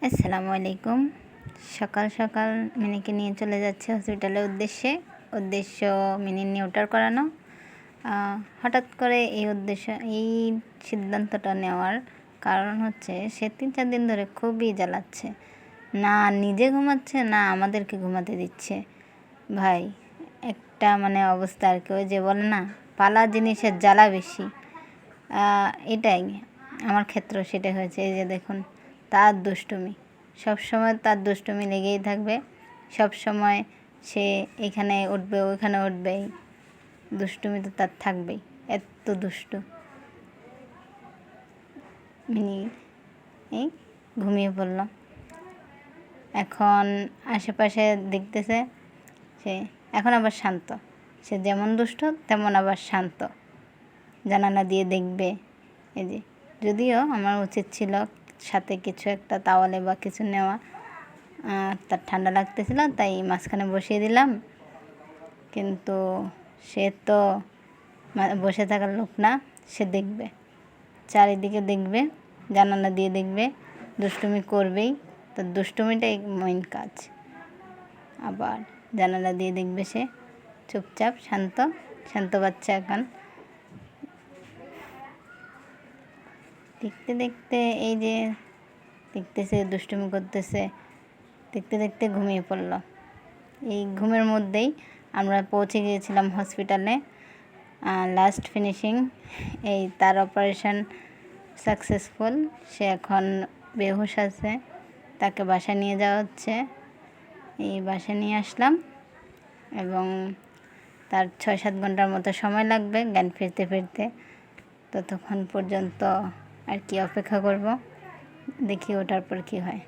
আসসালামু আলাইকুম। সকাল সকাল মিনিকে নিয়ে চলে যাচ্ছে হসপিটালের উদ্দেশ্য মিনি নিউটার করানো। হঠাৎ করে এই সিদ্ধান্তটা নেওয়ার কারণ হচ্ছে সে 3-4 দিন ধরে খুবই জ্বালাচ্ছে, না নিজে ঘুমাচ্ছে না আমাদেরকে ঘুমাতে দিচ্ছে। ভাই একটা অবস্থা আর কি, ওই যে বলে না পালা জিনিসের জ্বালা বেশি, এটাই আমার ক্ষেত্রেও সেটাই হয়েছে। এই যে দেখুন, তার দুষ্টুমি সবসময়, তার দুষ্টুমি লেগেই থাকবে। সব সময় সে এখানে উঠবে ওইখানে উঠবে, দুষ্টুমি তো তার থাকবেই, এত দুষ্টু। মিনি এই ঘুমিয়ে পড়ল, এখন আশেপাশে দেখতেছে সে, এখন আবার শান্ত। সে যেমন দুষ্ট তেমন আবার শান্ত, জানালা দিয়ে দেখবে। এই যে, যদিও আমার উচিত ছিল সাথে কিছু একটা তাওয়ালে বা কিছু নেওয়া, তার ঠান্ডা লাগতেছিল তাই মাঝখানে বসিয়ে দিলাম, কিন্তু সে তো বসে থাকার লোক না। সে দেখবে, চারিদিকে দেখবে, জানালা দিয়ে দেখবে, দুষ্টুমি করবেই। তো দুষ্টুমিটাই মেইন কাজ। আবার জানালা দিয়ে দেখবে, সে চুপচাপ শান্ত শান্ত বাচ্চা। এখন দেখতে দেখতে এই যে দেখতেছে, দুষ্টুমি করতেছে, দেখতে দেখতে ঘুমিয়ে পড়ল। এই ঘুমের মধ্যেই আমরা পৌঁছে গিয়েছিলাম হসপিটালে। লাস্ট ফিনিশিং, এই তার অপারেশন সাকসেসফুল। সে এখন বেহুশ আছে, তাকে বাসায় নিয়ে যাওয়া হচ্ছে। এই বাসায় নিয়ে আসলাম এবং তার 6-7 ঘন্টার মতো সময় লাগবে জ্ঞান ফিরতে ফিরতে। ততক্ষণ পর্যন্ত আর কি অপেক্ষা করব, দেখি ওটার পর কী হয়।